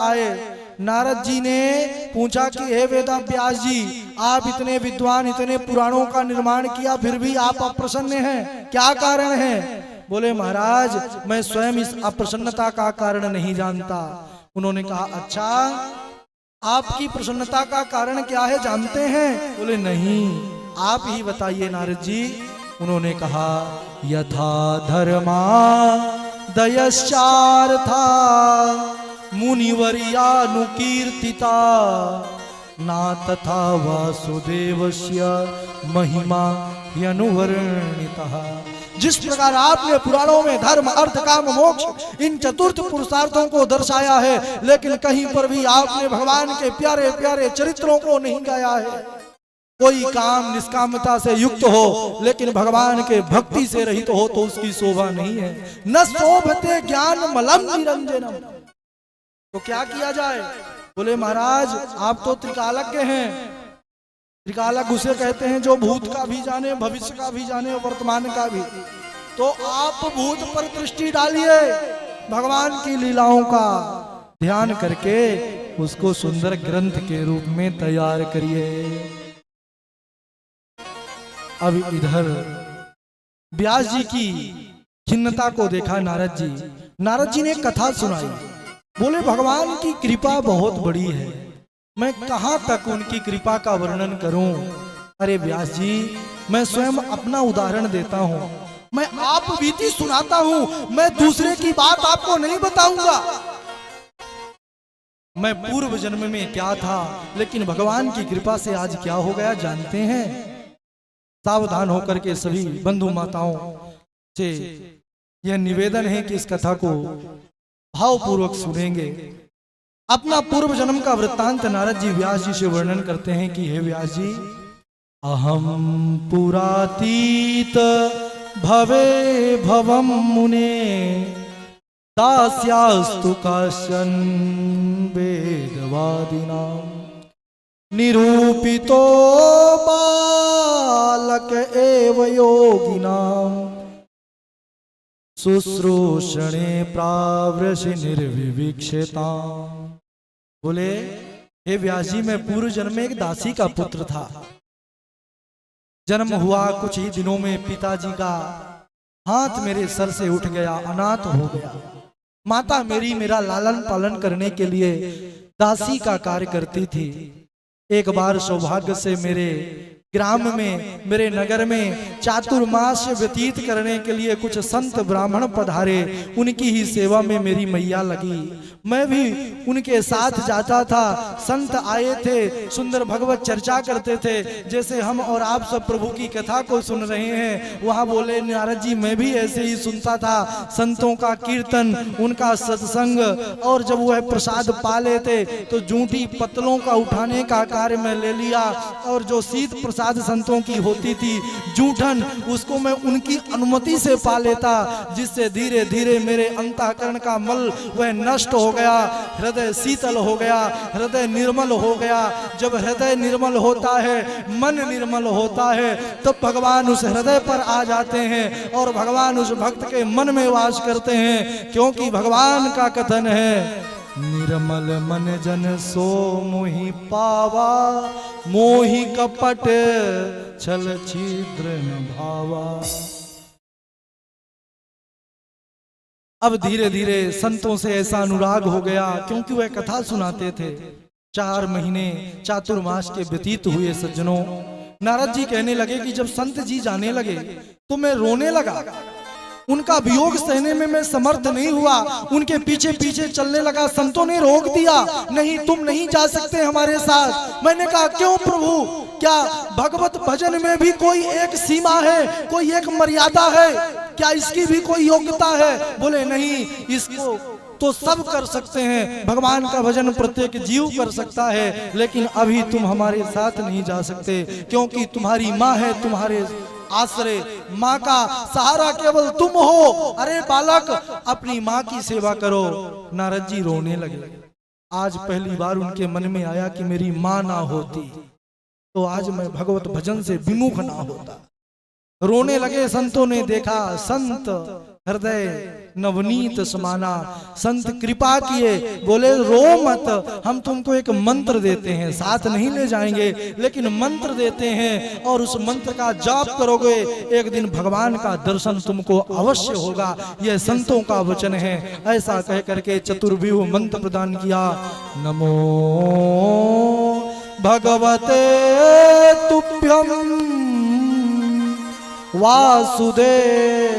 आए। नारद जी ने पूछा कि हे वेदव्यास जी, आप इतने विद्वान, इतने पुराणों का निर्माण किया, फिर भी आप अप्रसन्न हैं, क्या कारण है? बोले महाराज, मैं स्वयं इस अप्रसन्नता का कारण नहीं जानता। उन्होंने कहा अच्छा, आपकी प्रसन्नता का कारण क्या है, जानते हैं? बोले नहीं, आप ही बताइए नारद जी। उन्होंने कहा यथा धर्मा दयश्चार्था मुनिवर्यानुकीर्तिता ना तथा वासुदेवस्य महिमा ह्यनुवर्णितः। जिस प्रकार आपने पुराणों में धर्म, अर्थ, काम, मोक्ष इन चतुर्थ पुरुषार्थों को दर्शाया है, लेकिन कहीं पर भी आपने भगवान के प्यारे प्यारे चरित्रों को नहीं गाया है। कोई काम निष्कामता से युक्त हो लेकिन भगवान के भक्ति से रहित हो तो उसकी शोभा नहीं है। न शोभते ज्ञान मलम निरंजनम। तो क्या किया जाए? बोले महाराज, आप तो त्रिकालज्ञ हैं। त्रिकालज्ञ उसे कहते हैं जो भूत का भी जाने, भविष्य का भी जाने, वर्तमान का भी। तो आप भूत पर दृष्टि डालिए, भगवान की लीलाओं का ध्यान करके उसको सुंदर ग्रंथ के रूप में तैयार करिए। अब इधर व्यास जी की खिन्नता को देखा नारद जी। नारद जी ने कथा सुनाई। बोले भगवान की कृपा बहुत बड़ी है, मैं कहां तक उनकी कृपा का वर्णन करूं। अरे व्यास जी, मैं स्वयं अपना उदाहरण देता हूं, मैं आप बीती सुनाता हूं, मैं दूसरे की बात आपको नहीं बताऊंगा। मैं पूर्व जन्म में क्या था, लेकिन भगवान की कृपा से आज क्या हो गया जानते हैं? सावधान होकर के सभी बंधु माताओं से यह निवेदन है कि इस कथा को भावपूर्वक सुनेंगे। अपना पूर्व जन्म का वृत्तांत नारद जी व्यास जी से वर्णन करते हैं कि हे व्यास जी, अहम पुरातीत भवे भवम मुने दास्यास्तु काश्चन वेदवादिनाम निरूपितो बालक एव योगिनाम शुश्रूषणे प्रावृषि निर्विविक्षता। बोले हे व्यास जी, मैं पूर्व जन्म में एक दासी का पुत्र था। जन्म हुआ कुछ ही दिनों में पिताजी का हाथ मेरे सर से उठ गया, अनाथ हो गया। माता मेरी मेरा लालन पालन करने के लिए दासी का कार्य करती थी। एक बार सौभाग्य से मेरे ग्राम में, मेरे नगर में चातुर्मास व्यतीत करने के लिए कुछ संत ब्राह्मण पधारे। उनकी ही सेवा में मेरी मैया लगी, मैं भी उनके साथ जाता था। संत आए थे, सुंदर भगवत चर्चा करते थे, जैसे हम और आप सब प्रभु की कथा को सुन रहे हैं। वहां बोले नारद जी, मैं भी ऐसे ही सुनता था, संतों का कीर्तन, उनका सत्संग। और जब वह प्रसाद पा लेते तो जूठी पत्तलों का उठाने का कार्य मैं ले लिया, और जो शीत प्रसाद संतों की होती थी, जूठन, उसको मैं उनकी अनुमति से पा लेता, जिससे धीरे धीरे मेरे अंतःकरण का मल वह नष्ट हो गया, हृदय शीतल हो गया, हृदय निर्मल हो गया। जब हृदय निर्मल होता है, मन निर्मल होता है, तब भगवान उस हृदय पर आ जाते हैं और भगवान उस भक्त के मन में वास करते हैं। क्योंकि भगवान का कथन है, निर्मल मन जन सो मोहि पावा, मोहि कपट छल छिद्र न भावा। अब धीरे धीरे संतों से ऐसा अनुराग हो गया, क्योंकि वह कथा सुनाते थे। 4 महीने चातुर्मास के व्यतीत हुए सज्जनों। नारद जी कहने लगे कि जब संत जी जाने लगे तो मैं रोने लगा, उनका वियोग सहने में मैं समर्थ नहीं हुआ, उनके पीछे पीछे चलने लगा। संतों ने रोक दिया, नहीं तुम नहीं जा सकते हमारे साथ। मैंने कहा क्यों प्रभु, क्या भगवत भजन में भी कोई एक सीमा है, कोई एक मर्यादा है, क्या इसकी भी कोई योग्यता है? बोले नहीं, इसको तो सब कर सकते हैं, भगवान का भजन प्रत्येक जीव कर सकता है, लेकिन अभी तुम हमारे साथ नहीं जा सकते, क्योंकि तुम्हारी माँ है, तुम्हारे आश्रय, माँ का सहारा केवल तुम हो। अरे बालक, अपनी माँ की सेवा करो। नारद जी रोने लगे। आज पहली बार उनके मन में आया कि मेरी माँ ना होती तो आज मैं भगवत भजन से विमुख ना होता। रोने लगे। संतों ने देखा, संत हृदय नवनीत समाना। संत कृपा किए, बोले रो मत, हम तुमको एक मंत्र देते हैं, साथ नहीं ले जाएंगे लेकिन मंत्र देते हैं और उस मंत्र का जाप करोगे, एक दिन भगवान का दर्शन तुमको अवश्य होगा। यह संतों का वचन है। ऐसा कह करके चतुर्व्यूह मंत्र प्रदान किया। नमो भगवते तुभ्यं वासुदेवाय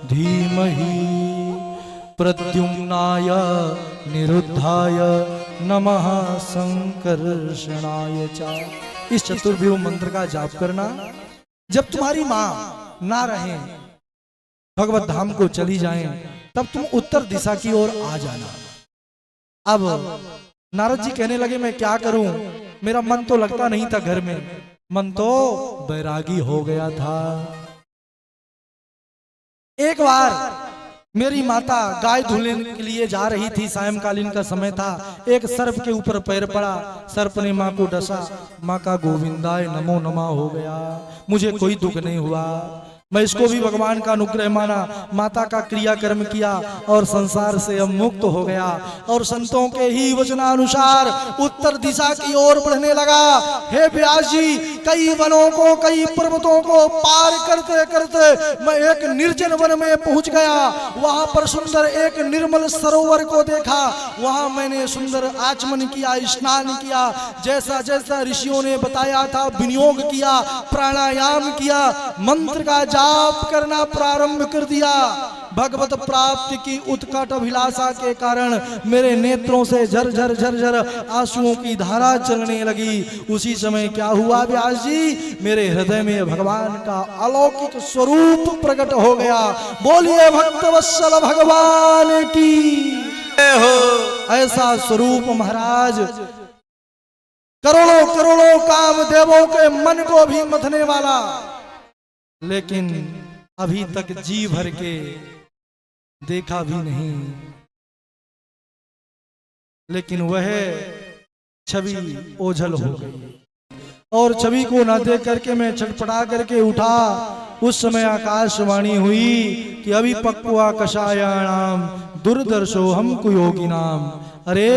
धीमहि प्रद्युम्नाय निरुद्धाय नमः संकर्षणाय च। इस चतुर्व्यूह मंत्र का जाप करना। जब तुम्हारी मां ना रहे, भगवत धाम को चली जाएं, तब तुम उत्तर दिशा की ओर आ जाना। अब नारद जी कहने लगे मैं क्या करूं, मेरा मन तो लगता नहीं था घर में, मन तो बैरागी हो गया था। एक बार मेरी माता गाय धुलने के लिए जा रही थी, सायंकालीन का समय था। एक सर्प के ऊपर पैर पड़ा, सर्प ने माँ को डसा, माँ का गोविंदाय नमो नमः हो गया। मुझे कोई दुख नहीं हुआ, मैं इसको भी भगवान का अनुग्रह माना, माता का क्रियाकर्म किया और संसार से अब मुक्त हो गया। और संतों के ही वचनानुसार उत्तर दिशा की ओर बढ़ने लगा। हे व्यास जी, कई वनों को, कई पर्वतों को पार करते करते मैं एक निर्जन वन में पहुंच गया। वहां पर सुंदर एक निर्मल सरोवर को देखा। वहां मैंने सुंदर आचमन किया, स्नान किया, जैसा जैसा ऋषियों ने बताया था विनियोग किया, प्राणायाम किया, मंत्र का जाप करना प्रारंभ कर दिया। भगवत प्राप्ति की उत्कट अभिलाषा के कारण मेरे नेत्रों से झरझर झरझर आंसुओं की धारा चलने लगी। उसी समय क्या हुआ व्यास जी, मेरे हृदय में भगवान का अलौकिक स्वरूप प्रकट हो गया। बोलिए भक्तवत्सल भगवान की ऐसा स्वरूप महाराज करोड़ों करोड़ों कामदेवों के मन को भी मथने वाला, लेकिन अभी तक जी भर के देखा भी नहीं। लेकिन वह छवि ओझल हो गई और छवि को न देख करके मैं छटपटा करके उठा। उस समय आकाशवाणी हुई कि अभी पक्वा कषायाणाम दुर्दर्शो हम कुयोगी नाम। अरे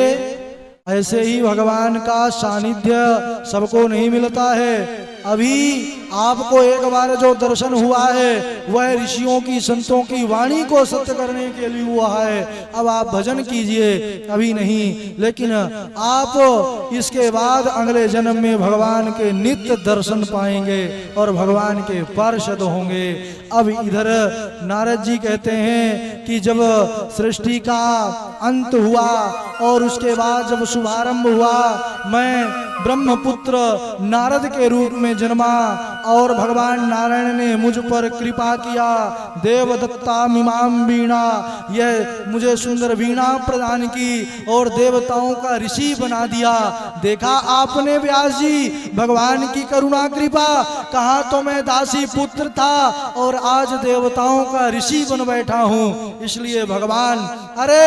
ऐसे ही भगवान का सानिध्य सबको नहीं मिलता है। अभी आपको एक बार जो दर्शन हुआ है वह ऋषियों की, संतों की वाणी को सत्य करने के लिए हुआ है। अब आप भजन कीजिए, अभी नहीं, लेकिन आप इसके बाद अगले जन्म में भगवान के नित्य दर्शन पाएंगे और भगवान के पार्षद होंगे। अब इधर नारद जी कहते हैं कि जब सृष्टि का अंत हुआ और उसके बाद जब शुभारंभ हुआ, मैं ब्रह्मपुत्र नारद के रूप में जन्मा और भगवान नारायण ने मुझ पर कृपा किया। देवदत्ता मिमाम वीणा, यह मुझे सुंदर वीणा प्रदान की और देवताओं का ऋषि बना दिया। देखा आपने व्यास जी भगवान की करुणा कृपा, कहा तो मैं दासी पुत्र था और आज देवताओं का ऋषि बन बैठा हूँ। इसलिए भगवान, अरे